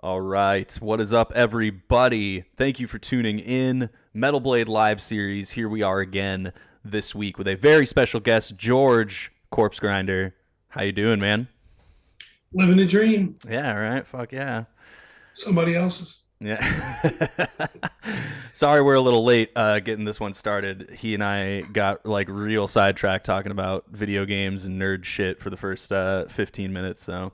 All right. What is up, everybody? Thank you for tuning in. Metal Blade Live Series. Here we are again this week with a very special guest, George Corpsegrinder. How you doing, man? Living a dream, Yeah, right. Fuck yeah. somebody else's. Yeah. Sorry we're a little late getting this one started. He and I got like real sidetracked talking about video games and nerd shit for the first 15 minutes. So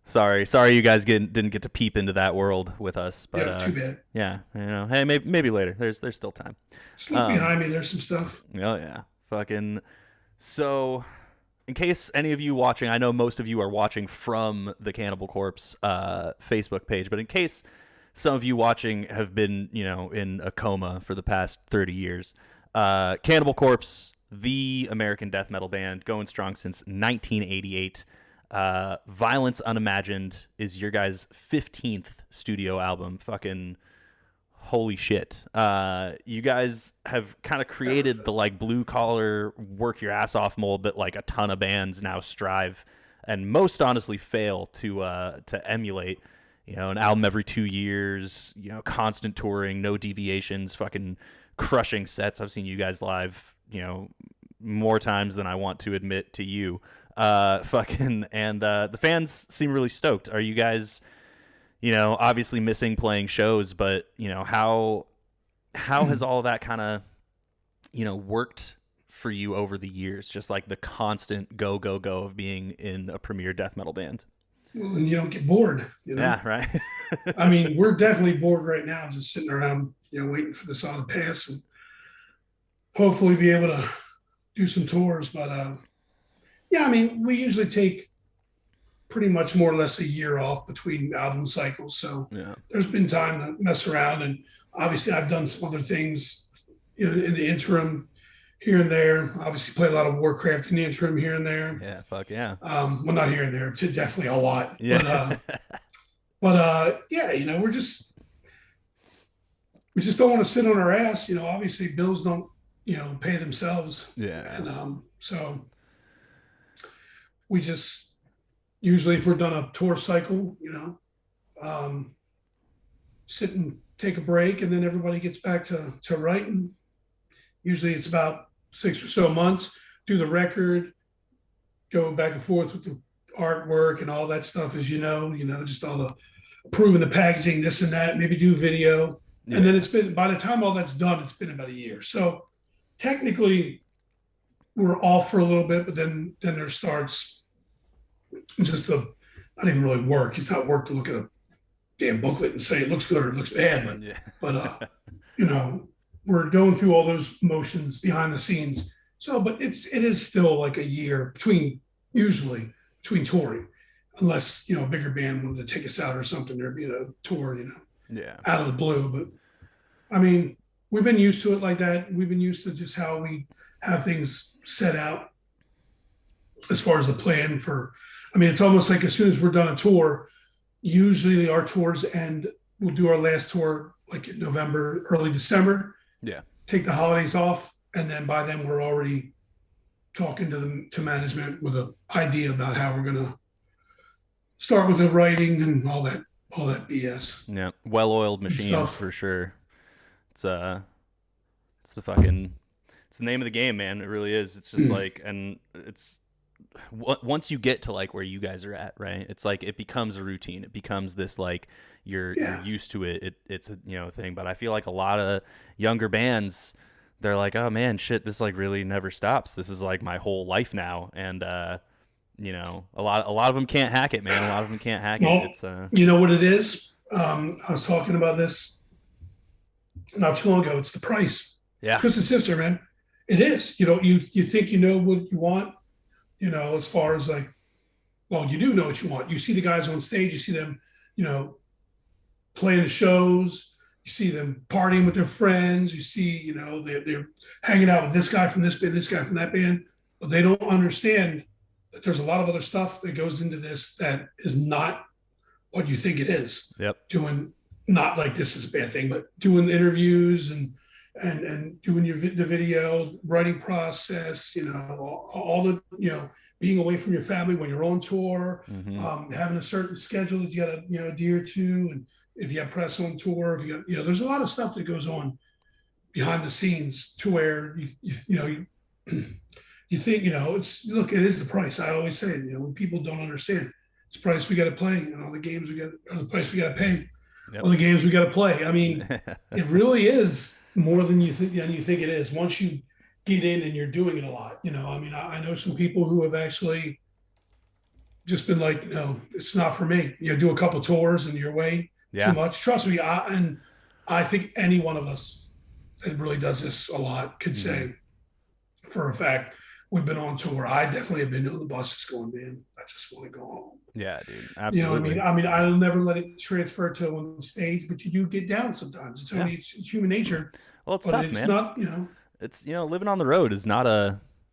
sorry, you guys didn't get to peep into that world with us, but Yeah, too bad. yeah, hey, maybe later. There's still time. Just look Um, behind me. There's some stuff. oh yeah, fucking. So, in case any of you watching, I know most of you are watching from the Cannibal Corpse Facebook page, but in case some of you watching have been, in a coma for the past 30 years, Cannibal Corpse, the American death metal band, going strong since 1988. Violence Unimagined is your guys' 15th studio album. Fucking holy shit. You guys have kind of created the like blue collar work your ass off mold that like a ton of bands now strive and most honestly fail to emulate. An album every 2 years, constant touring, no deviations, fucking crushing sets. I've seen you guys live, more times than I want to admit to you. Fucking and the fans seem really stoked. Are you guys, obviously missing playing shows, but how has all of that kind of, worked for you over the years? Just like the constant go go go of being in a premier death metal band. Well, and you don't get bored. Yeah, right. I mean, we're definitely bored right now, just sitting around, waiting for this all to pass and hopefully be able to do some tours. But yeah, I mean, we usually take pretty much more or less a year off between album cycles. So Yeah. there's been time to mess around. And obviously, I've done some other things in the interim here and there. Obviously, play a lot of Warcraft in the interim here and there. Yeah. Fuck yeah. Well, not here and there, definitely a lot. But Yeah. yeah, we just don't want to sit on our ass. Obviously, bills don't pay themselves, Yeah. and so we just usually if we're done a tour cycle, um, sit and take a break, and then everybody gets back to writing. Usually, it's about 6 or so months. Do the record, go back and forth with the artwork and all that stuff, as just all the approving the packaging, this and that. Maybe do video, and then Yeah. it's been by the time all that's done, it's been about a year. So technically, we're off for a little bit, but then there starts just the not even really work. It's not work to look at a damn booklet and say it looks good or it looks bad, but Yeah. but you know, we're going through all those motions behind the scenes. So, but it is still like a year usually between touring, unless a bigger band wanted to take us out or something. There'd be a tour, Yeah. out of the blue. But I mean, we've been used to it like that. We've been used to just how we have things set out as far as the plan for. I mean, it's almost like as soon as we're done a tour, usually our tours end. We'll do our last tour like in November, early December, Yeah. take the holidays off, and then by then we're already talking to management with an idea about how we're gonna start with the writing and all that BS Yeah. Well-oiled machine stuff. for sure. It's it's the fucking it's the name of the game, man. It really is. It's just Mm. like, and it's once you get to like where you guys are at, right? It's like it becomes a routine. It becomes this like you're Yeah. used to it. It's a thing. But I feel like a lot of younger bands, they're like, oh man, shit, this like really never stops. This is like my whole life now, and a lot of them can't hack it, man. A lot of them can't hack it. Well, It's you know what it is? I was talking about this not too long ago. It's the price. yeah, Twisted Sister, man. It is. You think you know what you want, as far as like, well, you do know what you want. You see the guys on stage, you see them, you know, playing the shows, you see them partying with their friends, you see, they're hanging out with this guy from this band, this guy from that band, but they don't understand that there's a lot of other stuff that goes into this that is not what you think it is. yep, Doing not like this is a bad thing, but doing interviews and doing the video writing process, all the being away from your family when you're on tour, Mm-hmm. having a certain schedule that you got to adhere to, and if you have press on tour, if you got there's a lot of stuff that goes on behind the scenes to where you think it's look it is the price. I always say when people don't understand it's the price we got to play and all the games we got or the price we got to pay, Yep. all the games we got to play. I mean, it really is more than you think it is once you get in and you're doing it a lot. I mean, I know some people who have actually just been like, it's not for me. Do a couple tours and you're way too Yeah. much. Trust me, I think any one of us that really does this a lot could Mm-hmm. say for a fact we've been on tour. I definitely have been on the buses going, man, I just want to go home. Yeah, dude. You know what I Absolutely. mean? I mean, I'll never let it transfer to on stage, but you do get down sometimes. It's Yeah. only it's human nature, Well, it's but tough, it's man. not. It's living on the road is not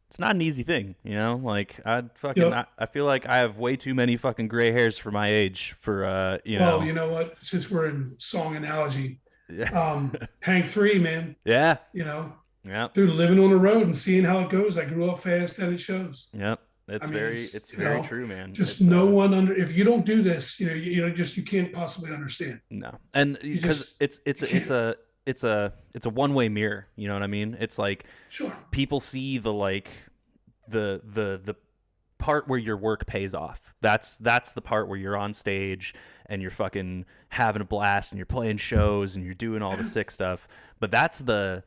it's not an easy thing, like I feel like I have way too many fucking gray hairs for my age for Well, you know what? Since we're in song analogy, Yeah. Hank 3, man. Yeah. You know, Yep. dude, living on the road and seeing how it goes. I grew up fast, and it shows. Yep. I It's mean, it's very true, man. just It's no one if you don't do this, just you can't possibly understand. no. And You because just it's you can't. it's a one-way mirror, you know what I mean? It's like Sure. people see the the part where your work pays off. That's the part where you're on stage and you're fucking having a blast and you're playing shows and you're doing all the sick stuff. But that's the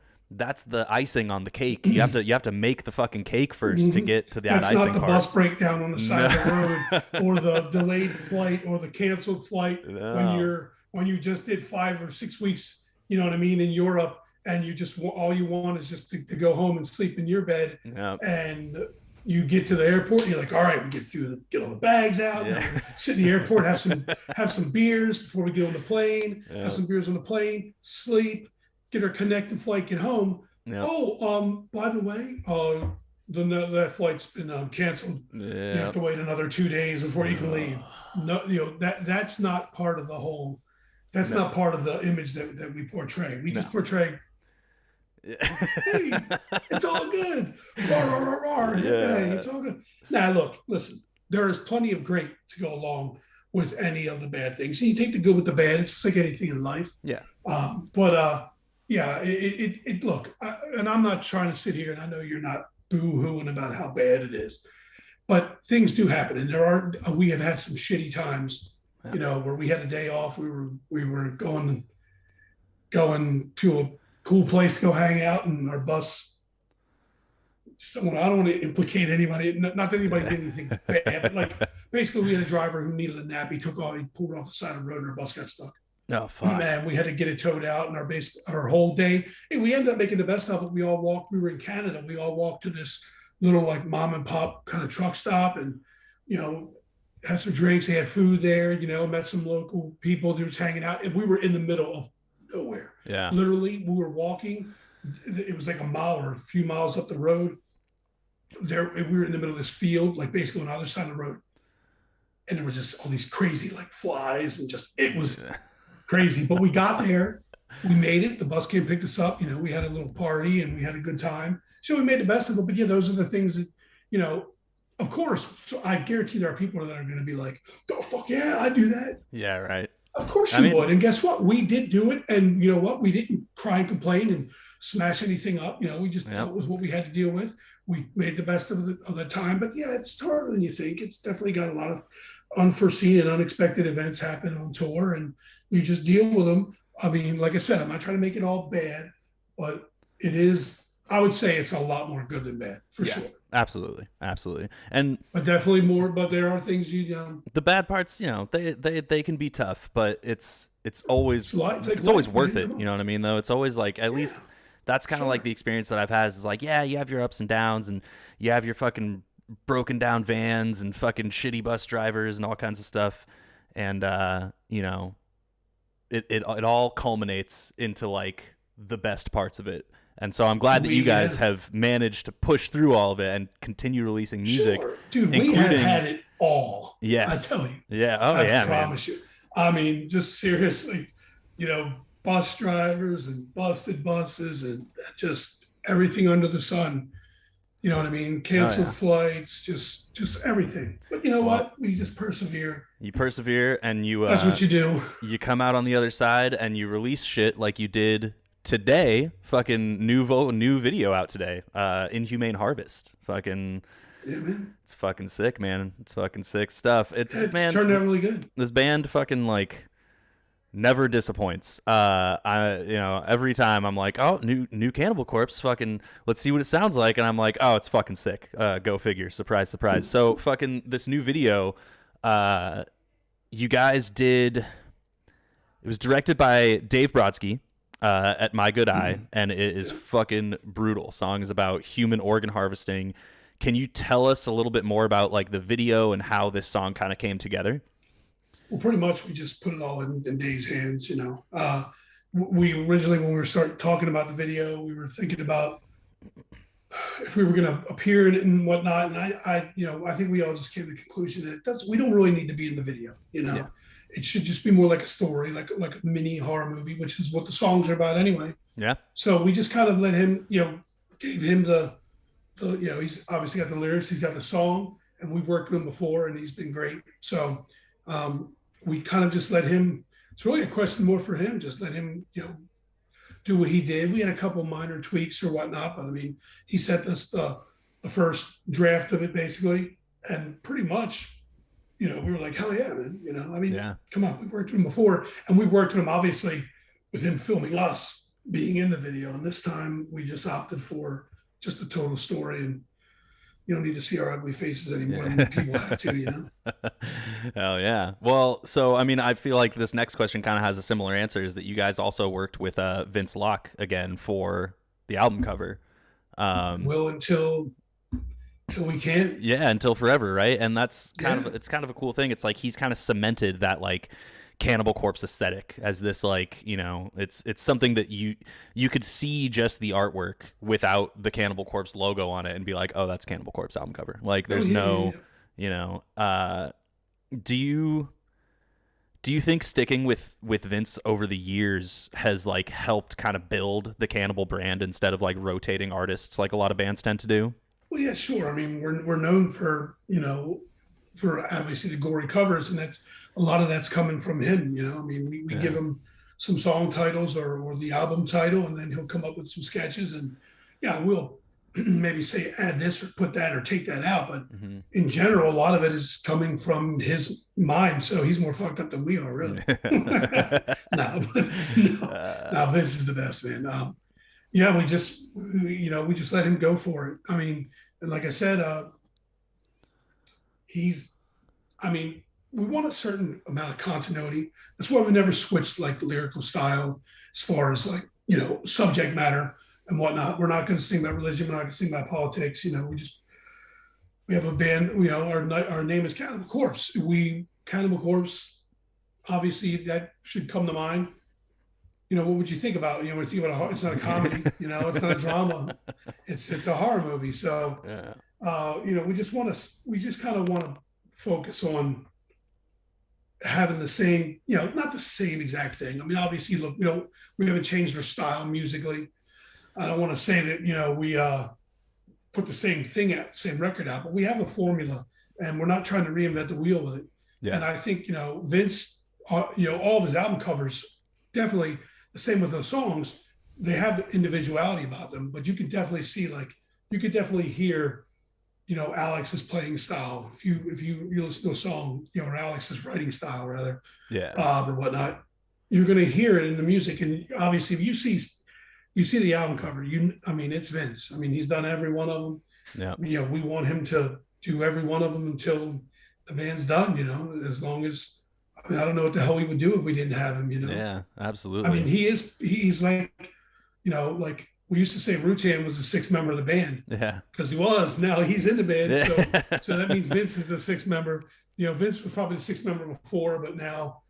icing on the cake. You have to make the fucking cake first to get to that That's icing not the part. bus breakdown on the side of the road, or No. the delayed flight, or the canceled flight No. when you just did 5 or 6 weeks. You know what I mean, in Europe, and you just all you want is just to go home and sleep in your bed, Yep. and you get to the airport. And you're like, all right, we get all the bags out, Yeah. sit in the airport, have some beers before we get on the plane, Yep. have some beers on the plane, sleep, get our connecting flight, get home. Yep. Oh, by the way, that flight's been canceled. You have Yep. to wait another 2 days before you can leave. No, that's not part of the whole. That's No. not part of the image that we portray. We just No. portray, hey, it's all good. Rawr, rawr, rawr, rawr. Yeah. Hey, it's all good. Now, look, listen. There is plenty of great to go along with any of the bad things. And you take the good with the bad. It's just like anything in life. Yeah. Yeah, look, and I'm not trying to sit here, and I know you're not boo-hooing about how bad it is, but things do happen, and we have had some shitty times, where we had a day off. We were going to a cool place to go hang out, and our bus. I don't want to implicate anybody. Not that anybody did anything bad, but like basically, we had a driver who needed a nap. He pulled off the side of the road, and our bus got stuck. Oh fuck. Man, we had to get it towed out, and our whole day. Hey, we ended up making the best of it. We were in Canada. We all walked to this little like mom and pop kind of truck stop, and had some drinks. They had food there. Met some local people. They were hanging out, and we were in the middle of nowhere. Yeah. Literally, we were walking. It was like a mile or a few miles up the road. There, we were in the middle of this field, like basically on the other side of the road, and there was just all these crazy like flies, and it was crazy. But we got there, we made it. The bus came and picked us up. We had a little party and we had a good time. So we made the best of it. But yeah, those are the things that, of course. So I guarantee there are people that are going to be like, "Oh fuck yeah, I do that." Yeah. Right. Of course you would. And guess what? We did do it. And you know what? We didn't cry and complain and smash anything up. We just dealt with what we had to deal with. We made the best of the time. But yeah, it's harder than you think. It's definitely got a lot of unforeseen and unexpected events happen on tour, and you just deal with them. I mean, like I said, I'm not trying to make it all bad, but it is. I would say it's a lot more good than bad, for sure. Absolutely, and but definitely more. But there are things the bad parts, they can be tough, but it's always it's always worth it. You know what I mean? Though it's always like at least that's kind of like the experience that I've had. Is like, yeah, you have your ups and downs, and you have your fucking broken down vans and fucking shitty bus drivers and all kinds of stuff, and it all culminates into like the best parts of it. And so I'm glad that you guys have managed to push through all of it and continue releasing music. Sure. Dude, we have had it all. Yes. I tell you. Yeah. Oh, I promise you. I mean, just seriously, bus drivers and busted buses and just everything under the sun. You know what I mean? Oh Canceled yeah. flights, just everything. But you know Well, what? We just persevere. you persevere and That's what you do. you come out on the other side and you release shit like you did today. Fucking new video out today. Inhumane Harvest. Fucking Yeah, man. it's fucking sick, man. It's fucking sick stuff. It's It man, turned out really good. this band fucking like never disappoints. Every time I'm like, oh, new Cannibal Corpse, fucking let's see what it sounds like, and I'm like, oh, it's fucking sick. Go figure. Surprise, surprise. So fucking this new video, you guys did. It was directed by Dave Brodsky. At My Good Eye, and it is fucking brutal. Song is about human organ harvesting. Can you tell us a little bit more about like the video and how this song kind of came together? Well, pretty much we just put it all in Dave's hands. We originally, when we were starting talking about the video, we were thinking about if we were going to appear in it and whatnot. And I think we all just came to the conclusion that we don't really need to be in the video. Yeah. It should just be more like a story, like a mini horror movie, which is what the songs are about anyway. Yeah. So we just kind of let him, gave him the he's obviously got the lyrics, he's got the song, and we've worked with him before, and he's been great. So we kind of just let him. It's really a question more for him. Just let him, do what he did. We had a couple minor tweaks or whatnot, but I mean, he sent us the first draft of it basically, and pretty much. We were like, hell yeah, man. Yeah. Come on, we've worked with him before, and we worked with him obviously with him filming us being in the video. And this time we just opted for just the total story, and you don't need to see our ugly faces anymore. Yeah. People have to. Hell yeah. Well, so I mean, I feel like this next question kind of has a similar answer. Is that you guys also worked with Vince Locke again for the album cover? Will until we can't. Yeah, until forever, right? And that's kind of a cool thing. It's like he's kind of cemented that like Cannibal Corpse aesthetic as this like, it's something that you could see just the artwork without the Cannibal Corpse logo on it and be like, oh, that's Cannibal Corpse album cover. Like there's do you think sticking with Vince over the years has like helped kind of build the Cannibal brand instead of like rotating artists like a lot of bands tend to do? Well, yeah, sure. I mean, we're known for for obviously the gory covers, and that's a lot of that's coming from him. I mean, we give him some song titles or the album title, and then he'll come up with some sketches, and we'll maybe say add this or put that or take that out. But in general, a lot of it is coming from his mind. So he's more fucked up than we are, really. No, Vince is the best, man. We just let him go for it. I mean, and like I said, we want a certain amount of continuity. That's why we never switched like the lyrical style as far as like, subject matter and whatnot. We're not going to sing about religion. We're not going to sing about politics. We have a band, our name is Cannibal Corpse. Cannibal Corpse, obviously that should come to mind. What would you think about? When you think about it's not a comedy, it's not a drama. It's a horror movie. So, we just kind of want to focus on having the same, not the same exact thing. I mean, obviously, look, we haven't changed our style musically. I don't want to say that, we put the same thing out, same record out, but we have a formula and we're not trying to reinvent the wheel with it. Yeah. And I think, Vince, all of his album covers, definitely the same with those songs, they have individuality about them, but you can definitely see, you could definitely hear, Alex's playing style. If you listen to a song, or Alex's writing style rather, or whatnot, you're going to hear it in the music. And obviously if you see the album cover, it's Vince. I mean, he's done every one of them. Yeah. We want him to do every one of them until the band's done, as long as, I don't know what the hell we would do if we didn't have him, Yeah, absolutely. I mean, he's like, like we used to say Rutan was the sixth member of the band. Yeah. Because he was. Now he's in the band. Yeah. So that means Vince is the sixth member. Vince was probably the sixth member before, but now,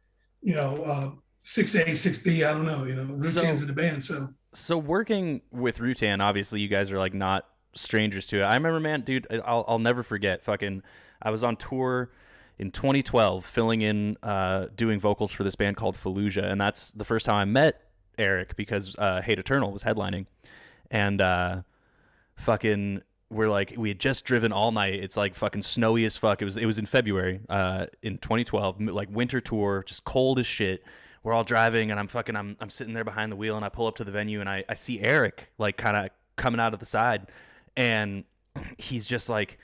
6A, 6B, I don't know, Rutan's in the band. So working with Rutan, obviously you guys are like not strangers to it. I remember, man, dude, I'll never forget I was on tour in 2012 filling in doing vocals for this band called Fallujah, and that's the first time I met Eric because Hate Eternal was headlining, and we had just driven all night. It's like fucking snowy as fuck. It was in February, in 2012, like winter tour, just cold as shit. We're all driving, and I'm sitting there behind the wheel, and I pull up to the venue, and I see Eric like kind of coming out of the side, and he's just like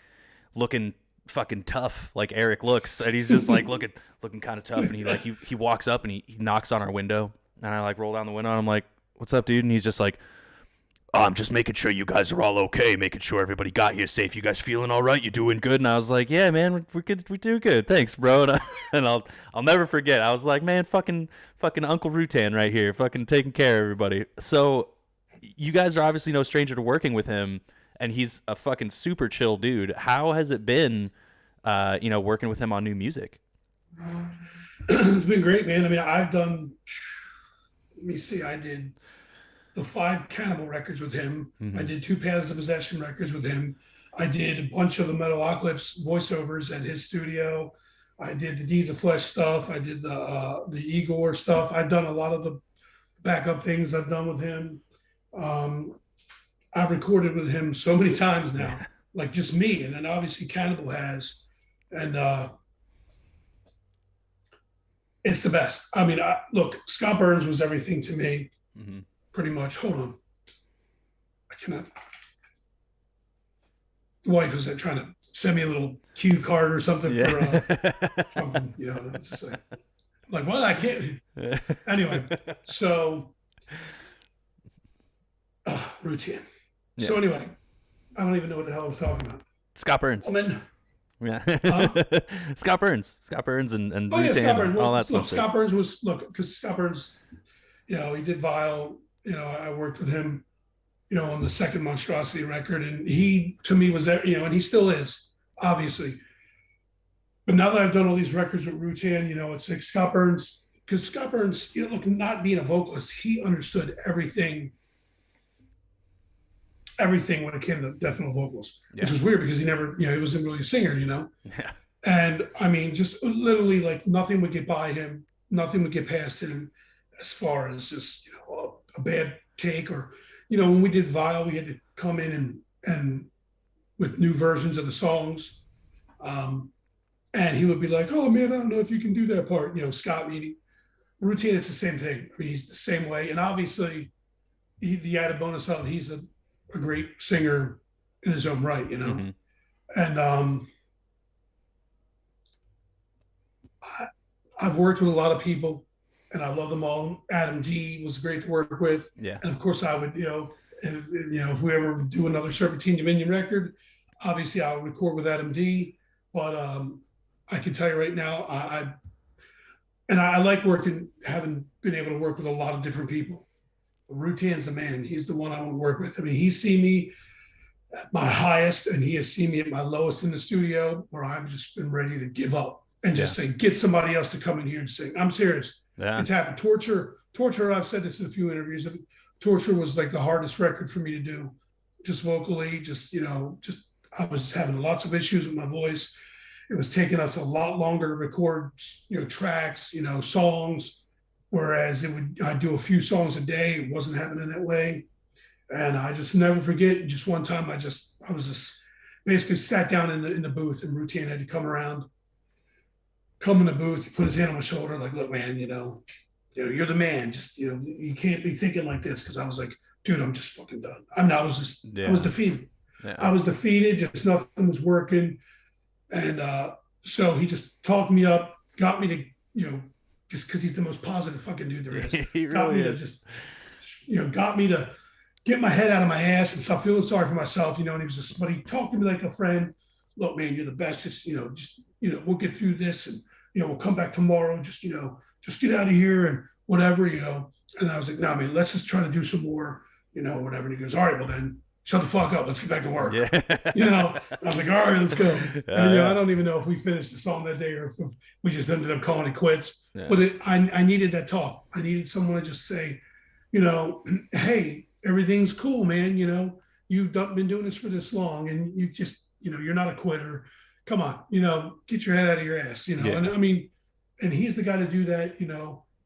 looking fucking tough, like Eric looks, and he's just like looking kind of tough, and he walks up and he knocks on our window, and I like roll down the window, and I'm like, "What's up, dude?" And he's just like, "Oh, I'm just making sure you guys are all okay, making sure everybody got here safe. You guys feeling all right? You doing good?" And I was like, "Yeah, man, we're good. We do good. Thanks, bro." And I'll never forget. I was like, "Man, fucking Uncle Rutan right here, fucking taking care of everybody." So you guys are obviously no stranger to working with him, and he's a fucking super chill dude. How has it been, working with him on new music? It's been great, man. I mean, I've done. Let me see. I did the 5 Cannibal records with him. Mm-hmm. I did 2 Paths of Possession records with him. I did a bunch of the Metalocalypse voiceovers at his studio. I did the Deeds of Flesh stuff. I did the Igor stuff. I've done a lot of the backup things I've done with him. I've recorded with him so many times now, like just me. And then obviously Cannibal has. And it's the best. I mean, look, Scott Burns was everything to me. Mm-hmm. Pretty much. Hold on. I cannot. The wife was trying to send me a little cue card or something for something, it's just like what? I can't. Anyway, so routine. Yeah. So anyway, I don't even know what the hell I was talking about. Scott Burns. Yeah. Scott Burns and routine, Scott Burns. All that stuff. Scott Burns was because Scott Burns, he did Vile. I worked with him, on the second Monstrosity record, and he, to me, was, and he still is, obviously. But now that I've done all these records with Rutan, it's like Scott Burns, because Scott Burns, not being a vocalist, he understood everything when it came to death metal vocals, which was weird because he never, he wasn't really a singer, Yeah. And I mean, just literally like nothing would get by him, nothing would get past him as far as just, a bad take or, when we did Vile, we had to come in and with new versions of the songs. And he would be like, "Oh man, I don't know if you can do that part." Scott meaning Routine, it's the same thing. I mean, he's the same way. And obviously the added bonus of he's a great singer in his own right, Mm-hmm. And I've worked with a lot of people and I love them all. Adam D was great to work with. Yeah. And of course I would, if we ever do another Serpentine Dominion record, obviously I'll record with Adam D. But I can tell you right now, I like having been able to work with a lot of different people. Rutan's the man. He's the one I want to work with. I mean, he's seen me at my highest and he has seen me at my lowest in the studio where I've just been ready to give up and just say, get somebody else to come in here and sing. I'm serious. Yeah. It's happened. Torture, I've said this in a few interviews. Torture was like the hardest record for me to do, just vocally, I was having lots of issues with my voice. It was taking us a lot longer to record, tracks, songs. Whereas I'd do a few songs a day. It wasn't happening that way. And I just never forget. Just one time I was just basically sat down in the booth and Routine had to come in the booth, put his hand on my shoulder, like, "Look, man, you're the man. Just, you can't be thinking like this." Cause I was like, "Dude, I'm just fucking done." I was defeated. Yeah. I was defeated. Just nothing was working. And so he just talked me up, got me to, just because he's the most positive fucking dude there is. He really is. Got me to get my head out of my ass and stop feeling sorry for myself, and he was but he talked to me like a friend. "Look, man, you're the best. Just, we'll get through this and, we'll come back tomorrow. Just get out of here and whatever, And I was like, "No, man, let's just try to do some more, whatever." And he goes, "All right, well then, shut the fuck up. Let's get back to work." Yeah. I was like, "All right, let's go." And, I don't even know if we finished the song that day or if we just ended up calling it quits. Yeah. But I needed that talk. I needed someone to just say, "Hey, everything's cool, man. You've been doing this for this long and you just, you're not a quitter. Come on, get your head out of your ass, Yeah. And I mean, and he's the guy to do that.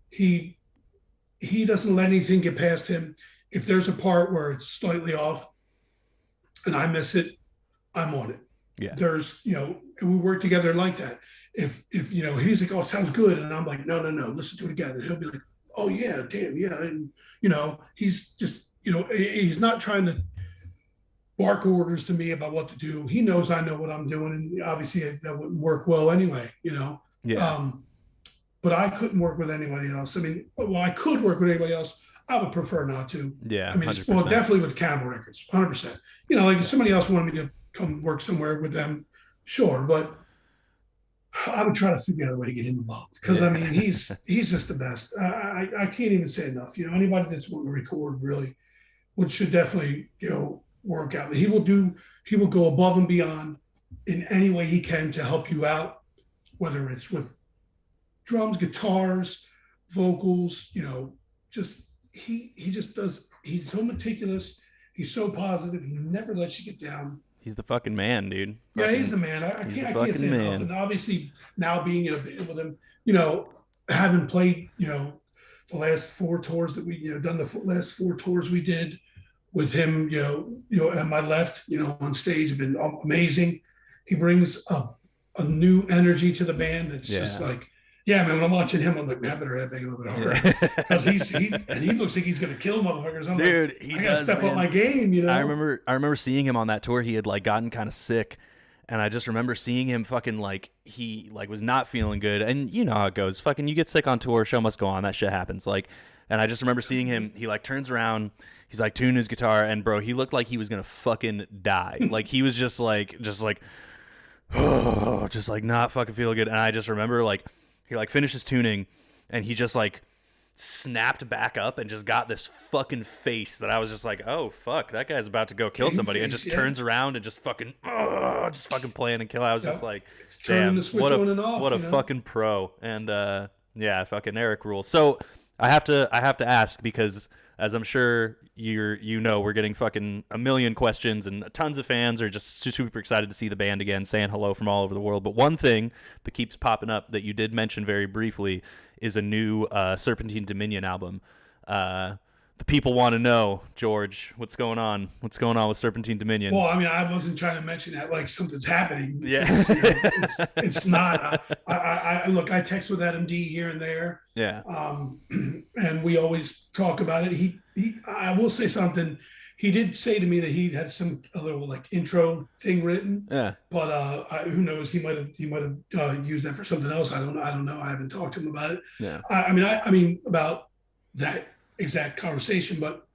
He doesn't let anything get past him. If there's a part where it's slightly off and I miss it, I'm on it. Yeah. There's, and we work together like that. If he's like, oh, it sounds good, and I'm like, no, listen to it again, and he'll be like, oh yeah, damn, yeah, and he's just, he's not trying to bark orders to me about what to do. He knows I know what I'm doing, and obviously that wouldn't work well anyway, Yeah. But I couldn't work with anybody else. I mean, well, I could work with anybody else. I would prefer not to. Yeah. I mean, 100%. well, definitely with Cannibal Records, 100%. Like if Yeah. somebody else wanted me to come work somewhere with them, sure, but I would try to figure out a way to get him involved because I mean he's just the best. I can't even say enough. Anybody that's wanting to record really, which should definitely work out. He will go above and beyond in any way he can to help you out, whether it's with drums, guitars, vocals. Just he just does. He's so meticulous. He's so positive. He never lets you get down. He's the fucking man, dude. Yeah, he's the man. I can't say enough. And obviously now being in a band with him, having played, the last 4 tours that we, done the last 4 tours we did with him, at my left, on stage have been amazing. He brings a new energy to the band. It's just like, yeah, man, when I'm watching him, I'm like, man, I better bang a little bit harder. Because he looks like he's going to kill motherfuckers. I'm dude, like, I got to step up my game, I remember seeing him on that tour. He had like gotten kind of sick. And I just remember seeing him fucking like, he like was not feeling good. And you know how it goes. Fucking you get sick on tour, show must go on. That shit happens. Like, and I just remember seeing him, he like turns around, he's like tuning his guitar. And bro, he looked like he was going to fucking die. Like he was just like, oh, just like not fucking feeling good. And I just remember like, he like finishes tuning and he just like snapped back up and just got this fucking face that I was just like, oh fuck, that guy's about to go kill somebody, and just turns around and just fucking playing and kill. I was just like, damn, what a fucking pro. And yeah, fucking Eric rules. So I have to ask, because as I'm sure we're getting fucking a million questions, and tons of fans are just super excited to see the band again, saying hello from all over the world. But one thing that keeps popping up that you did mention very briefly is a new Serpentine Dominion album. The people want to know, George, what's going on? What's going on with Serpentine Dominion? Well, I mean, I wasn't trying to mention that like something's happening. Yeah. It's not. I look, I text with MD here and there. Yeah. And we always talk about it. I will say something. He did say to me that he had a little like intro thing written. Yeah. But who knows? He might have used that for something else. I don't know. I haven't talked to him about it. Yeah. I mean about that exact conversation, but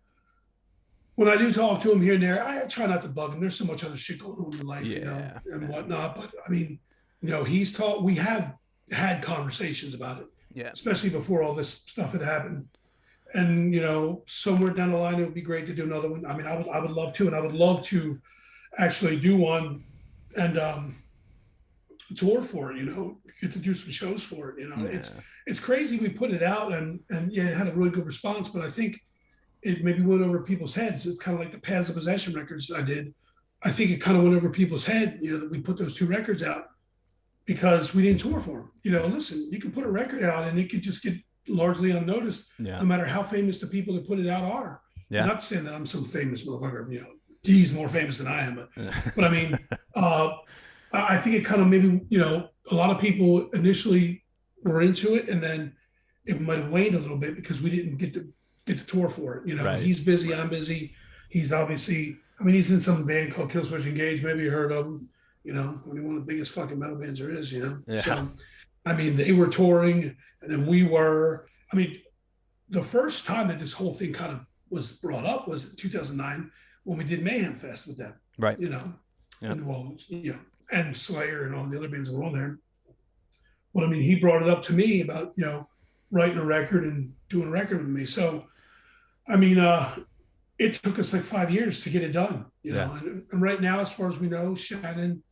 when I do talk to him here and there, I try not to bug him. There's so much other shit going on in life, and whatnot. But I mean, we have had conversations about it, especially before all this stuff had happened. And somewhere down the line, it would be great to do another one. I mean, I would love to, and I would love to actually do one and tour for it. Get to do some shows for it. It's crazy. We put it out and it had a really good response, but I think it maybe went over people's heads. It's kind of like the Paths of Possession records I did. I think it kind of went over people's head, that we put those 2 records out because we didn't tour for them. Listen, you can put a record out and it could just get largely unnoticed, no matter how famous the people that put it out are. Yeah. I'm not saying that I'm some famous motherfucker, D's more famous than I am, but I mean, I think it kind of maybe, a lot of people initially were into it, and then it might have waned a little bit because we didn't get to tour for it. Right. He's busy, I'm busy. He's obviously, he's in some band called Killswitch Engage. Maybe you heard of him. One of the biggest fucking metal bands there is. Yeah. So, they were touring, and then we were. The first time that this whole thing kind of was brought up was in 2009 when we did Mayhem Fest with them. Right. And Slayer and all the other bands that were on there. But he brought it up to me about, writing a record and doing a record with me. So, it took us like 5 years to get it done, and right now, as far as we know, Shannon,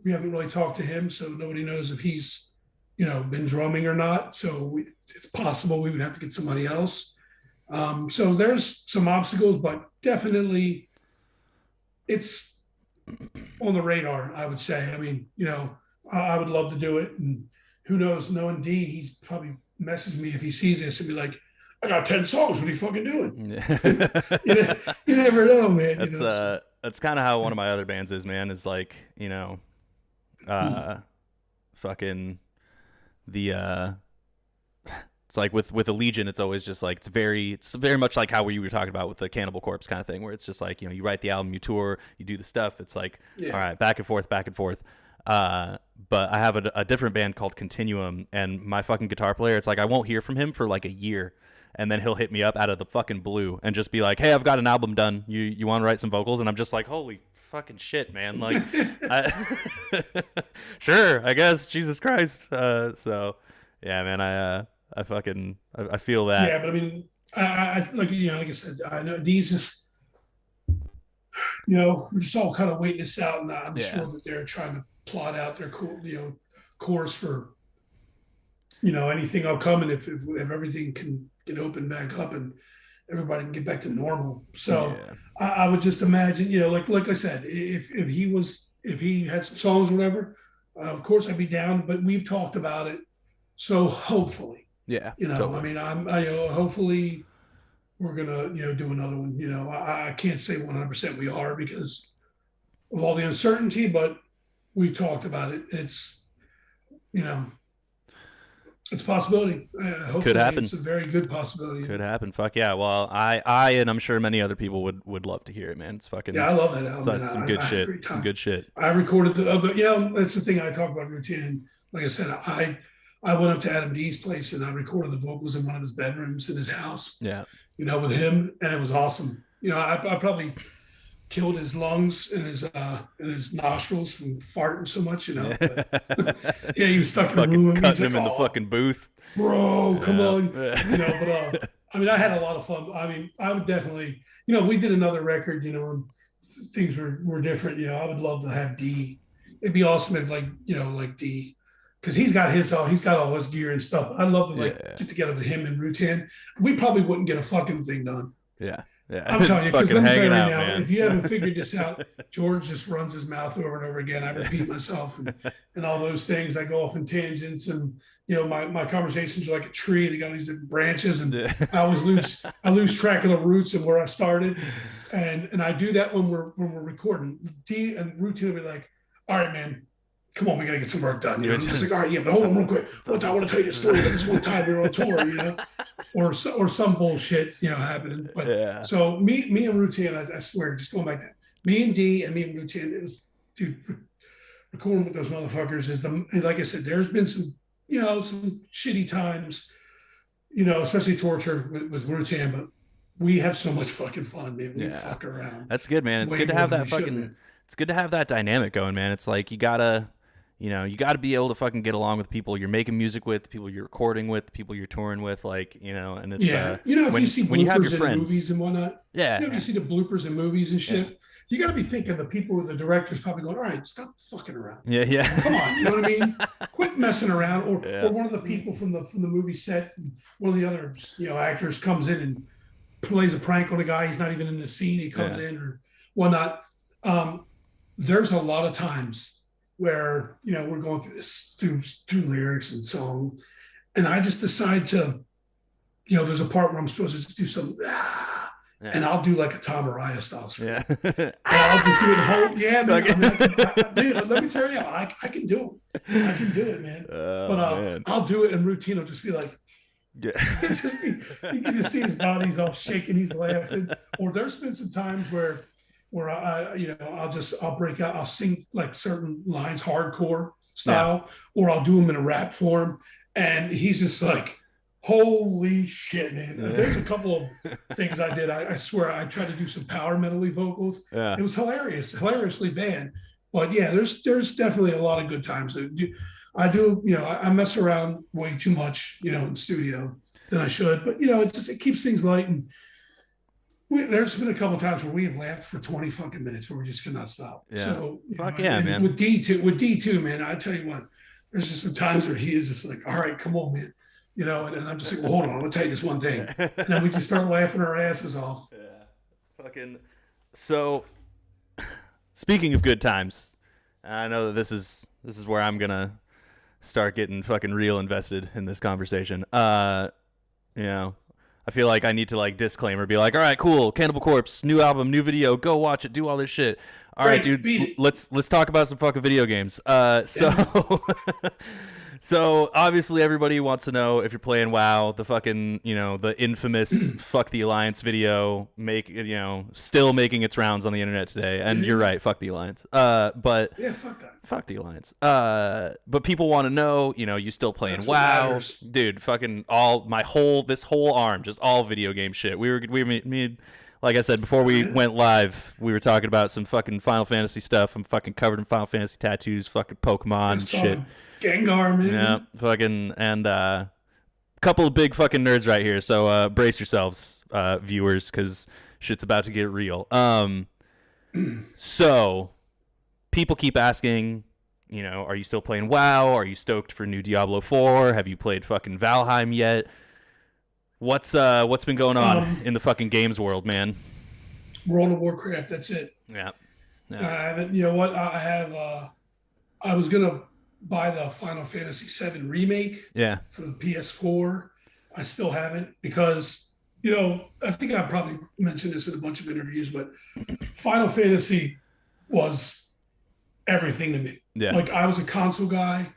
we haven't really talked to him. So nobody knows if he's, been drumming or not. So it's possible we would have to get somebody else. So there's some obstacles, but definitely it's on the radar, I would say. I would love to do it. And who knows, knowing D, he's probably messaged me if he sees this and be like, I got 10 songs. What are you fucking doing? Yeah. You never know, man. that's kind of how one of my other bands is, man. Is like, fucking the it's like with Allegiant, it's always just like it's very much like how we were talking about with the Cannibal Corpse kind of thing, where it's just like, you write the album, you tour, you do the stuff. It's like, all right, back and forth. But I have a different band called Continuum, and my fucking guitar player, it's like I won't hear from him for like a year, and then he'll hit me up out of the fucking blue and just be like, "Hey, I've got an album done. You want to write some vocals?" And I'm just like, "Holy fucking shit, man!" Like, sure, I guess. Jesus Christ. So, yeah, man, I feel that. Yeah, but I mean, I like like I said, I know these is we're just all kind of waiting this out, and I'm sure that they're trying to plot out their course for anything upcoming if everything can get opened back up and everybody can get back to normal. So I would just imagine, like I said, if he had some songs or whatever, of course I'd be down. But we've talked about it, so hopefully, totally. I mean, hopefully we're gonna do another one. I can't say 100% we are because of all the uncertainty, but we've talked about it. It's it's a possibility. Could happen. It's a very good possibility. Could happen. Fuck yeah. Well, I and I'm sure many other people would love to hear it, man. It's fucking. Yeah, I love that album. It's some good shit. Some good shit. I recorded that's the thing I talk about routine. Like I said, I went up to Adam D's place and I recorded the vocals in one of his bedrooms in his house. Yeah. With him, and it was awesome. I probably killed his lungs and his nostrils from farting so much, But, he was stuck in the room. Cutting him in the fucking booth. Bro, come on. But I mean, I had a lot of fun. I mean, I would definitely, we did another record, and things were different. I would love to have D. It'd be awesome if like D, because he's got all his gear and stuff. I'd love to get together with him and Rutan. We probably wouldn't get a fucking thing done. Yeah. Yeah, I'm telling you, because let me tell you right now, man. if you haven't figured this out, George just runs his mouth over and over again. I repeat myself and all those things. I go off in tangents, and my conversations are like a tree. They got these different branches, and I lose track of the roots and where I started. And I do that when we're recording. D and Routine will be like, "All right, man, come on, we gotta get some work done." I'm just like, "All right, yeah, but hold on real quick. I want to tell you a story about this one time we were on tour, or some bullshit, happening." But so me and Routine, I swear, just going back to me and D and me and Routine, it was, dude, recording with those motherfuckers is like I said, there's been some some shitty times, especially torture with Routine, but we have so much fucking fun, man. We fuck around. That's good, man. It's good to have that fucking. It's good to have that dynamic going, man. It's like you gotta be able to fucking get along with people you're making music with, people you're recording with, people you're touring with, like, and it's if you see bloopers you have your in friends, movies and whatnot, if you see the bloopers in movies and shit, you got to be thinking the people, the director's probably going, "All right, stop fucking around. Come on, you know what I mean? Quit messing around." Or one of the people from the movie set, one of the other actors comes in and plays a prank on a guy. He's not even in the scene. He comes in or whatnot. There's a lot of times where we're going through this through lyrics and song, and I just decide to, there's a part where I'm supposed to just do some and I'll do like a Tom Araya style. And I'll just do it the whole man. Dude, let me tell you, I can do it. I can do it, man. Man. I'll do it, and Routine will just be like, you can just see his body's all shaking. He's laughing. Or there's been some times where I'll break out, I'll sing like certain lines hardcore style, or I'll do them in a rap form, and he's just like, "Holy shit, man!" There's a couple of things I did. I swear I tried to do some power metal-y vocals. It was hilariously bad. But there's definitely a lot of good times. I mess around way too much, in studio than I should. But it keeps things light. And there's been a couple of times where we have laughed for 20 fucking minutes where we just cannot stop. So man. With D2, man, I tell you what, there's just some times where he is just like, "All right, come on, man." And I'm just like, "Well, hold on, I'm gonna tell you this one thing," and then we just start laughing our asses off. So, speaking of good times, I know that this is where I'm gonna start getting fucking real invested in this conversation. I've I feel like I need to like disclaimer, be like, all right, cool, Cannibal Corpse, new album, new video, go watch it, do all this shit. All right, dude, let's talk about some fucking video games. So so obviously everybody wants to know if you're playing WoW, the fucking, the infamous fuck the Alliance video, still making its rounds on the internet today. And you're right, fuck the Alliance. But yeah, fuck that. Fuck the Alliance. But people want to know, you still playing WoW, dude? Fucking this whole arm, just all video game shit. Like I said before we went live, we were talking about some fucking Final Fantasy stuff. I'm fucking covered in Final Fantasy tattoos, fucking Pokemon shit. Gengar, man. Yeah, fucking, and a couple of big fucking nerds right here. So brace yourselves, viewers, because shit's about to get real. So people keep asking, are you still playing WoW? Are you stoked for new Diablo 4? Have you played fucking Valheim yet? What's been going on in the fucking games world, man? World of Warcraft, that's it. Yeah. I haven't, you know what? I was gonna buy the Final Fantasy VII remake for the PS4. I still haven't because, I think I probably mentioned this in a bunch of interviews, but Final Fantasy was everything to me. Yeah. Like, I was a console guy.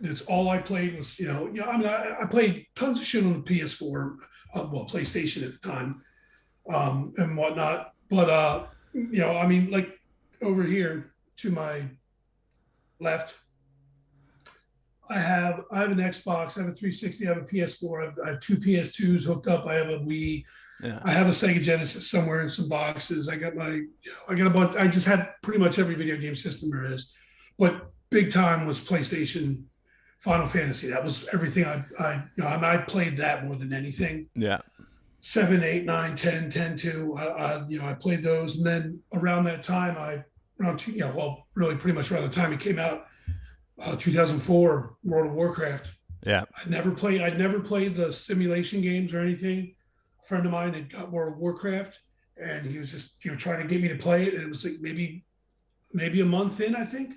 That's all I played was, I played tons of shit on the PS4, PlayStation at the time, and whatnot. But, like over here to my left, I have an Xbox, I have a 360, I have a PS4, I have two PS2s hooked up, I have a Wii, I have a Sega Genesis somewhere in some boxes. I got a bunch. I just had pretty much every video game system there is, but big time was PlayStation, Final Fantasy. That was everything. I played that more than anything. Yeah. 7, 8, 9, 10, 10, 2. I played those, and then around that time, really pretty much around the time it came out. 2004, World of Warcraft. Yeah. I'd never played the simulation games or anything. A friend of mine had got World of Warcraft, and he was just trying to get me to play it. And it was like maybe a month in, I think,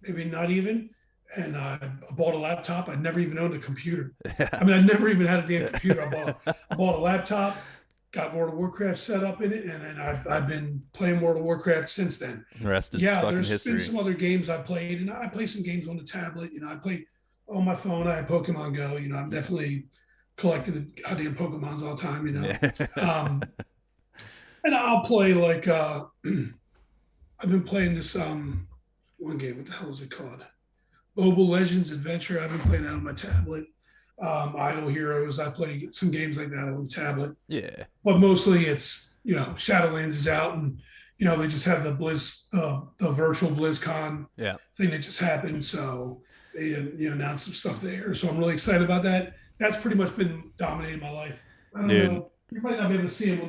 maybe not even. And I bought a laptop. I'd never even owned a computer. I mean, I'd never even had a damn computer. I bought a laptop, got World of Warcraft set up in it, and I've been playing World of Warcraft since then. The rest is fucking history. There's been some other games I played, and I play some games on the tablet. I play on my phone. I have Pokemon Go. I'm definitely collecting the goddamn Pokemons all the time. And I'll play like I've been playing this one game. What the hell is it called? Mobile Legends Adventure. I've been playing that on my tablet. Idle Heroes. I play some games like that on the tablet. Yeah. But mostly it's, Shadowlands is out, and, they just have the the virtual BlizzCon thing that just happened. So they, announced some stuff there. So I'm really excited about that. That's pretty much been dominating my life. I don't know. You might not be able to see it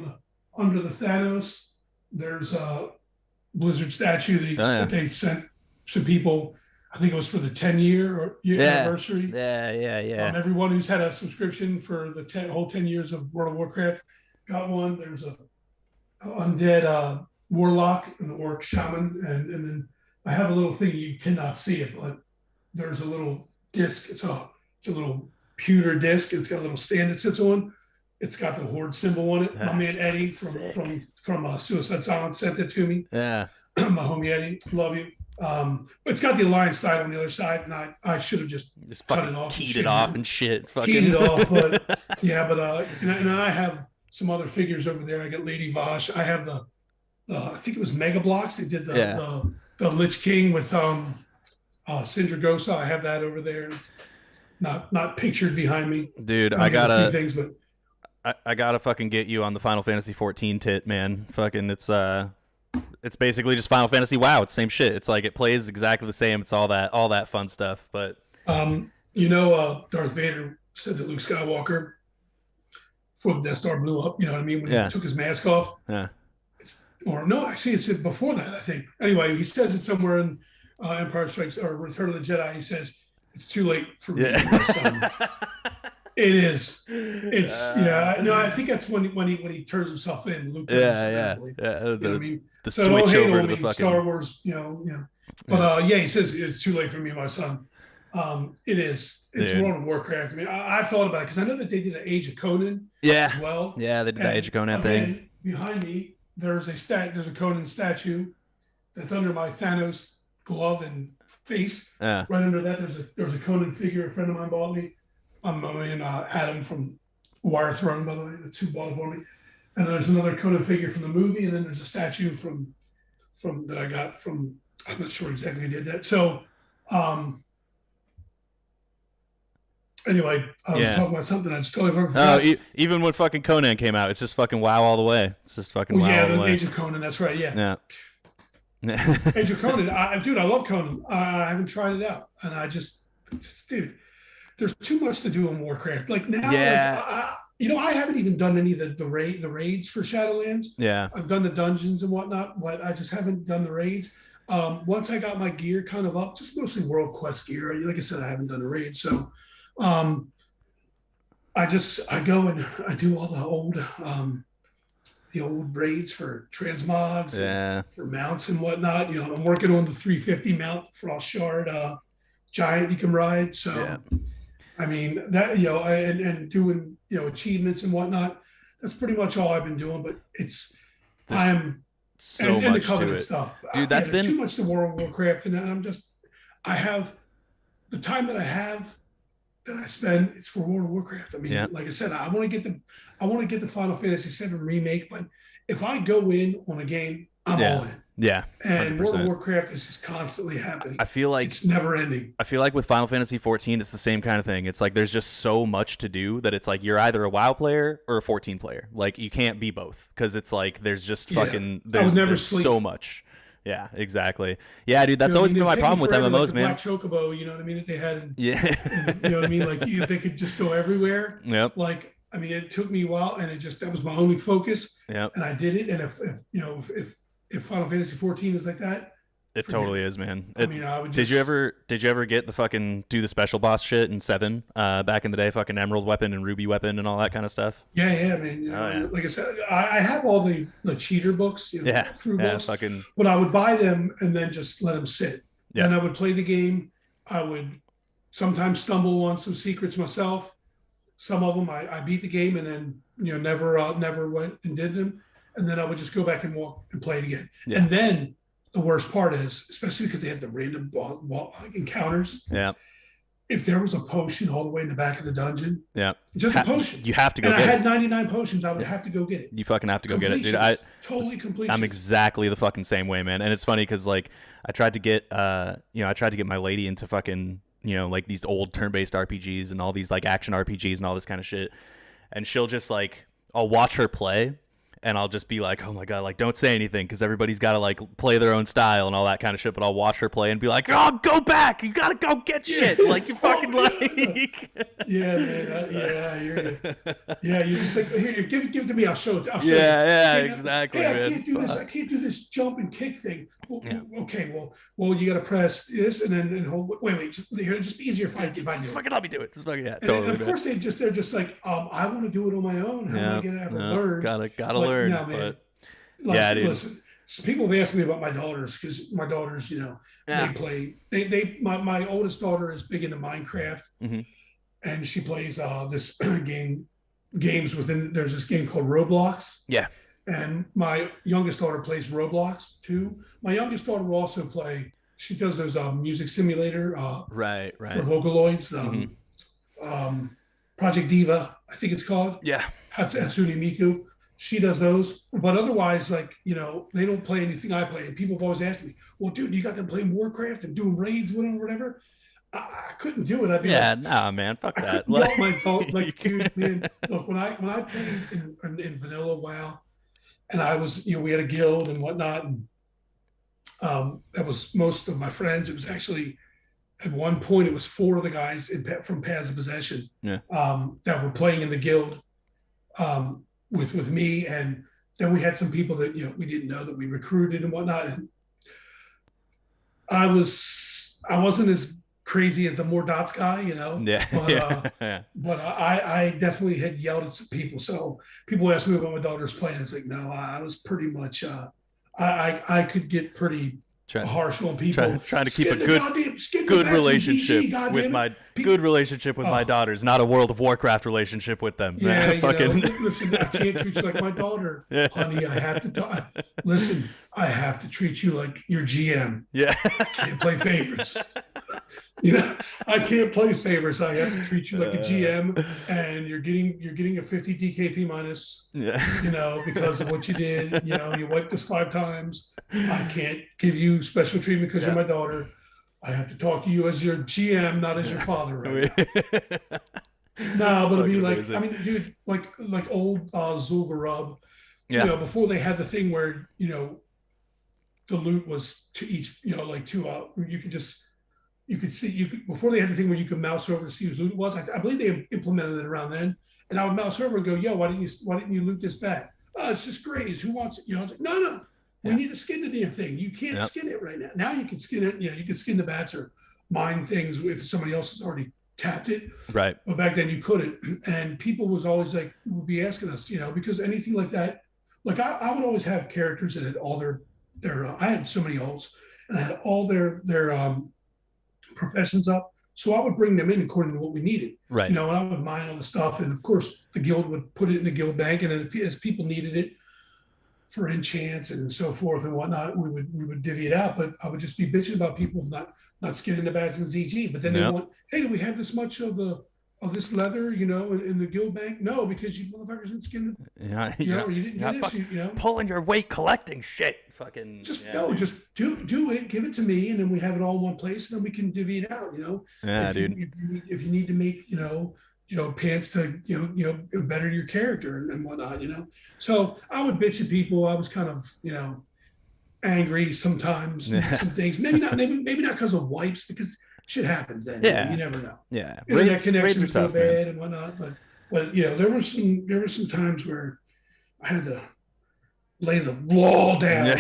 under the Thanos. There's a Blizzard statue that they sent to people. I think it was for the 10-year anniversary. Yeah. Everyone who's had a subscription for the whole 10 years of World of Warcraft got one. There's a undead warlock, an orc shaman, and then I have a little thing. You cannot see it, but there's a little disc. It's a little pewter disc. It's got a little stand it sits on. It's got the Horde symbol on it. My man Eddie from Suicide Silence sent it to me. Yeah. My homie Eddie, love you. But it's got the Alliance side on the other side, and I should have just cut it off. Keyed it off and shit. Keyed it off, but and I have some other figures over there. I got Lady Vosh. I have the I think it was Mega Blocks. They did the Lich King with Sindragosa. I have that over there. It's not pictured behind me. Dude, I gotta fucking get you on the Final Fantasy 14 tit, man. Fucking it's basically just Final Fantasy WoW. It's the same shit. It's like it plays exactly the same. It's all that fun stuff. But Darth Vader said that Luke Skywalker, before the Death Star blew up, you know what I mean, when he took his mask off. Yeah. Or no, actually, it's before that, I think. Anyway, he says it somewhere in Empire Strikes or Return of the Jedi. He says it's too late for me. It is. It's I think that's when he turns himself in. Luke the switch over to the fucking Star Wars. But he says it's too late for me, my son. It is. it's dude. World of Warcraft. I mean, I've thought about it because I know that they did an Age of Conan Yeah, as well. yeah, they did that Age of And Conan thing. again, behind me, there's a Conan statue that's under my Thanos glove and face. Yeah, Right under that, there's a Conan figure a friend of mine bought me. I mean, Adam from Wire Throne, by the way, that's who bought it for me. And there's another Conan figure from the movie, and then there's a statue from that I got from. I'm not sure exactly who did that. So, um, anyway, I was yeah. talking about something I just totally Oh, forgot. even when fucking Conan came out, it's just fucking WoW all the way. It's just fucking Oh WoW yeah, all the the way. Age of Conan. That's right. Yeah, Yeah. Age of Conan. Dude, I love Conan. I haven't tried it out, and dude, there's too much to do in Warcraft. Like now, Yeah. like, I haven't even done any of the raids for Shadowlands. Yeah. I've done the dungeons and whatnot, but I just haven't done the raids. Once I got my gear kind of up, just mostly World Quest gear. Like I said, I haven't done a raid, so um, I go and I do all the old raids for transmogs, Yeah. for mounts and whatnot. I'm working on the 350 mount Frost Shard giant you can ride. So Yeah. I mean that and doing achievements and whatnot. That's pretty much all I've been doing. But There's I'm so and the much to Covenant it, stuff, dude. That's there's been too much to World of Warcraft, and I have the time that I have that I spend. It's for World of Warcraft. I mean, Yeah. like I said, I want to get the Final Fantasy VII remake, but if I go in on a game, I'm all in. Yeah. And World of 100%. Warcraft is just constantly happening. I feel like It's never ending. with Final Fantasy 14, it's the same kind of thing. It's like there's just so much to do that it's like you're either a WoW player or a 14 player. Like you can't be both because it's like there's just fucking there's so much. Yeah, exactly. Yeah, dude, that's always been my problem with MMOs, like man. Black Chocobo, you know what I mean? That they had, Yeah. you know what I mean? Like they could just go everywhere. Yep. Like, I mean, it took me a while, and that was my only focus. Yep. And I did it. And if Final Fantasy 14 is like that, It totally is, man. I mean, I would. Did you ever get the fucking do the special boss shit in 7 back in the day, fucking Emerald weapon and Ruby weapon and all that kind of stuff? Yeah, man. Yeah. Like I said, I have all the cheater books, through books. Fucking. But I would buy them and then just let them sit. Yeah. And I would play the game. I would sometimes stumble on some secrets myself. Some of them I beat the game and then never went and did them. And then I would just go back and walk and play it again. Yeah. And then the worst part is, especially because they had the random encounters. Yeah. If there was a potion all the way in the back of the dungeon, Yeah. just a potion, you have to go and get I it. had 99 potions, I would have to go get it. You fucking have to go get it, dude. Totally completion. I'm exactly the fucking same way, man. And it's funny because like I tried to get my lady into fucking like these old turn-based RPGs and all these like action RPGs and all this kind of shit, and she'll just like I'll watch her play. And I'll just be like, oh my God, like, don't say anything because everybody's got to, like, play their own style and all that kind of shit. But I'll watch her play and be like, oh, go back. You got to go get shit. Like, you fucking like. Yeah, man. Yeah, I hear you. Yeah, you're just like, here, give it to me. I'll show it. Yeah, you. exactly, Hey, man. I can't do this. I can't do this jump and kick thing. Well, Yeah. Okay, well, you got to press this and then hold. Wait. Just be easier if I do Just it. fucking let me do it. Just fucking, yeah, And totally. of course, they're just like, I want to do it on my own. How am I going to ever learn? Gotta learn. No, man. But Like, yeah, dude. Listen, people have asked me about my daughters because my daughters, they play. My oldest daughter is big into Minecraft, Mhm. and she plays this games within. There's this game called Roblox. Yeah. And my youngest daughter plays Roblox too. My youngest daughter will also play. She does those music simulator. Right. For Vocaloids. Project Diva, I think it's called. Yeah. Hatsune Miku. She does those, but otherwise, like, they don't play anything I play. And people have always asked me, well, dude, you got them playing Warcraft and doing raids, whatever. I couldn't do it. I'd be nah, man, fuck I that. couldn't my phone. Like, dude, man, look, when I played in vanilla WoW, and I was, we had a guild and whatnot, and that was most of my friends. It was actually, at one point, it was 4 of the guys from Paths of Possession that were playing in the guild. With me, and then we had some people that we didn't know that we recruited and whatnot. And I wasn't as crazy as the more dots guy, Yeah. But I definitely had yelled at some people. So people asked me about my daughter's playing. It's like, no, I was pretty much I could get pretty harsh on people. Trying to keep a good relationship with my daughters, not a World of Warcraft relationship with them. Yeah, listen, I can't treat you like my daughter, honey. I have to listen. I have to treat you like your GM. Yeah, I can't play favorites. I can't play favorites. I have to treat you like a GM, and you're getting a 50 DKP minus. Yeah. Because of what you did. You wiped us 5 times. I can't give you special treatment because you're my daughter. I have to talk to you as your GM, not as your father. Right now. No, but it'll be like, amazing. I mean, dude, like old Zul'Gurub. Yeah. Before they had the thing where the loot was to each. Like 2 out. You could see before they had the thing where you could mouse over to see whose loot it was. I believe they implemented it around then. And I would mouse over and go, "Yo, why didn't you loot this bat? Oh, it's just graze. Who wants it?" It's like, no. We need to skin the damn thing. You can't skin it right now. Now you can skin it. You can skin the bats or mine things if somebody else has already tapped it. Right. But back then you couldn't. And people was always would be asking us, because anything like that, like I would always have characters that had all their I had so many alts and I had all their professions up. So I would bring them in according to what we needed. Right. And I would mine all the stuff. And of course the guild would put it in the guild bank. And then as people needed it for enchants and so forth and whatnot, we would divvy it out. But I would just be bitching about people not skinning the bats in ZG. But then they want, hey, do we have this much of this leather, in the guild bank? No, because you motherfuckers didn't skin it. Yeah, you didn't get it. Pulling your weight collecting shit. Fucking just do it, give it to me, and then we have it all in one place, and then we can divvy it out. Yeah, if you need to make pants to better your character and whatnot. So I would bitch at people. I was kind of angry sometimes. Some things maybe not because of wipes, because shit happens then. You never know. Yeah, internet connection was so bad and whatnot. But there were some times where I had to lay the law down.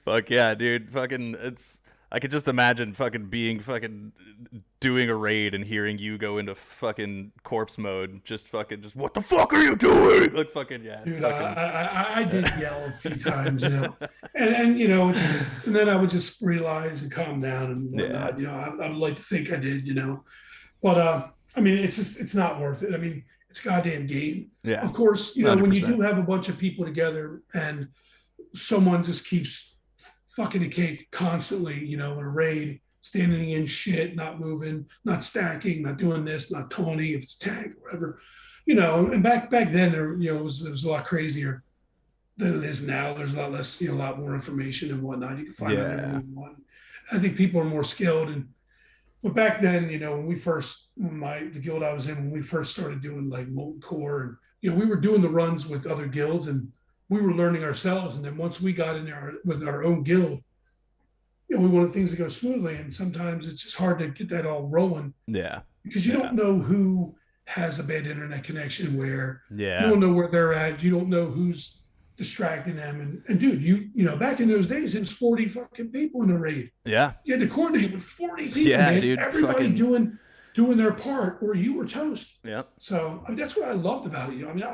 Fuck yeah, dude. Fucking I could just imagine doing a raid and hearing you go into fucking corpse mode. Just what the fuck are you doing? Like fucking yeah. Dude, I did yell a few times, and it's just, and then I would just realize and calm down and whatnot. I would like to think I did, but I mean, it's not worth it. I mean, it's a goddamn game. Yeah. Of course, 100%. When you do have a bunch of people together and someone just keeps fucking a cake constantly, in a raid, standing in shit, not moving, not stacking, not doing this, not taunting if it's tagged or whatever, and back then there, it was a lot crazier than it is now. There's a lot less, a lot more information and whatnot. You can find out everything you want. I think people are more skilled but back then, when the guild I was in, when we first started doing like Molten Core and, we were doing the runs with other guilds and we were learning ourselves. And then once we got in there with our own guild, we wanted things to go smoothly. And sometimes it's just hard to get that all rolling. Yeah. Because you don't know who has a bad internet connection where. Yeah. You don't know where they're at. You don't know who's distracting them. And dude, back in those days, it was 40 fucking people in the raid. Yeah. You had to coordinate with 40 people. Yeah, man. dude. Everybody doing their part or you were toast. Yeah. So that's what I loved about it. I mean,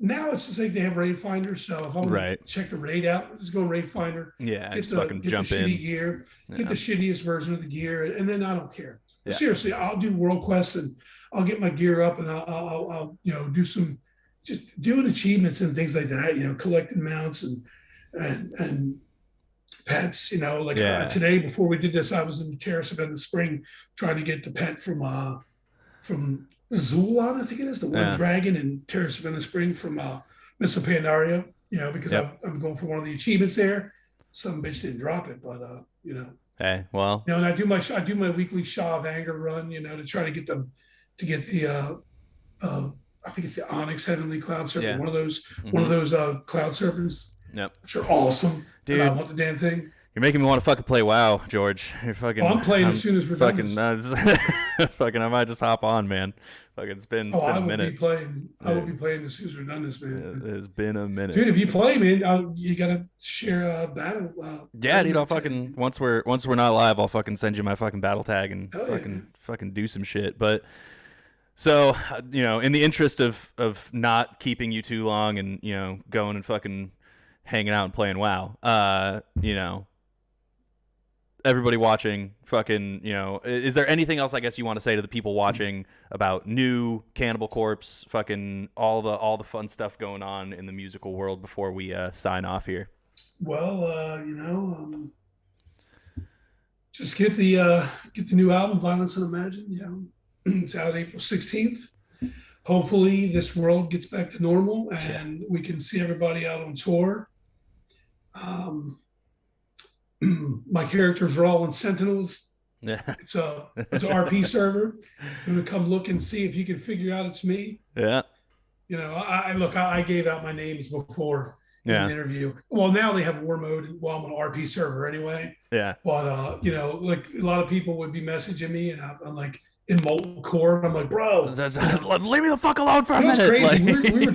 now it's just like they have raid finders. So if I want to check the raid out, let's go raid finder. Yeah, just fucking jump in. Shitty gear, get the shittiest version of the gear, and then I don't care. Yeah. Seriously, I'll do world quests and I'll get my gear up and I'll do some, just doing achievements and things like that. Collecting mounts and pets. Today before we did this, I was in the Terrace event in the spring trying to get the pet from Zulon, I think it is, the one dragon in Terrace of the Spring from Missa Pandaria, because I'm going for one of the achievements there. Some bitch didn't drop it, but Hey, well. And I do my weekly Shaw of Anger run, to try to get the I think it's the Onyx Heavenly Cloud Serpent, one of those cloud serpents. Yep. Which are awesome. Dude. And I want the damn thing. You're making me want to fucking play WoW, George. You're fucking. I'm playing as soon as we're fucking, done. Fucking, I might just hop on, man. Fucking, it's been a minute. I will be playing as soon as we're done this, man. It has been a minute, dude. If you play, man, you gotta share a battle. Yeah, dude. I'll fucking once we're not live, I'll fucking send you my fucking battle tag and fucking do some shit. But so in the interest of not keeping you too long and going and fucking hanging out and playing WoW. Everybody watching, fucking, is there anything else I guess you want to say to the people watching about new Cannibal Corpse, fucking all the fun stuff going on in the musical world before we sign off here? Well, just get the new album, Violence and Imagine. It's out April 16th. Hopefully, this world gets back to normal and we can see everybody out on tour. My characters are all in Sentinels. Yeah. It's a RP server. I'm gonna come look and see if you can figure out it's me. Yeah. I gave out my names before in an interview. Well, now they have war mode while I'm on an RP server anyway. Yeah. But like a lot of people would be messaging me, and I'm like in molten core. And I'm like, bro, leave me the fuck alone for a minute. Crazy. We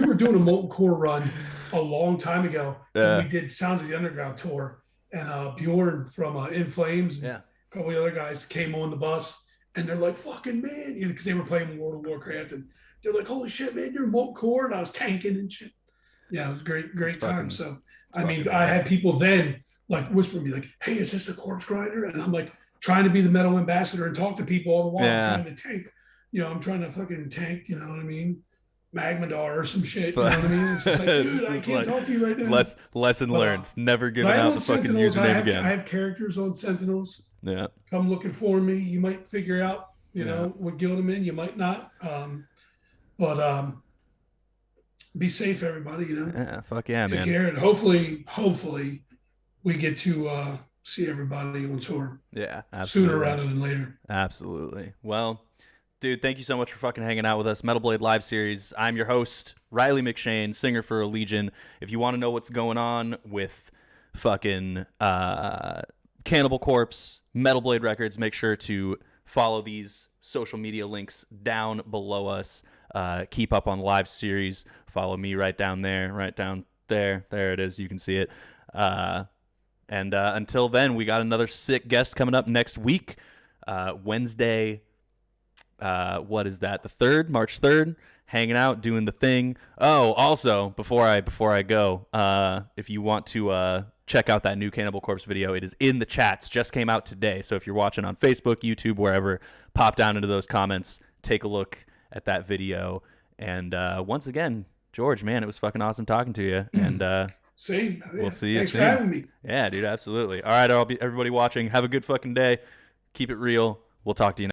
were doing a molten core run a long time ago. Yeah. And we did Sounds of the Underground tour. And Bjorn from In Flames and a couple of the other guys came on the bus, and they're like, fucking man, because they were playing World of Warcraft, and they're like, holy shit, man, you're molten core, and I was tanking and shit. Yeah, it was great time. So I had people then like whisper me like, hey, is this the Corpsegrinder? And I'm like trying to be the metal ambassador and talk to people all the while. I'm trying to tank. I'm trying to fucking tank, you know what I mean? Magmadar or some shit, you know what I mean? It's just like, dude, I can't talk to you right now. Lesson learned. Never giving out the fucking username again. I have characters on Sentinels. Yeah. Come looking for me. You might figure out, what guild I'm in. You might not. But be safe, everybody, Yeah, fuck yeah, man. Take care, and hopefully we get to see everybody on tour. Yeah, absolutely. Sooner rather than later. Absolutely. Well, dude, thank you so much for fucking hanging out with us. Metal Blade Live Series. I'm your host, Riley McShane, singer for Legion. If you want to know what's going on with fucking Cannibal Corpse, Metal Blade Records, make sure to follow these social media links down below us. Keep up on Live Series. Follow me right down there, right down there. There it is. You can see it. And until then, we got another sick guest coming up next week, Wednesday. What is that? The 3rd, March 3rd, hanging out, doing the thing. Oh, also, before I go, if you want to check out that new Cannibal Corpse video, it is in the chats. Just came out today. So if you're watching on Facebook, YouTube, wherever, pop down into those comments, take a look at that video. And once again, George, man, it was fucking awesome talking to you. And same. We'll see you Thanks soon. for having me. Yeah, dude, absolutely. All right, everybody watching, have a good fucking day. Keep it real. We'll talk to you next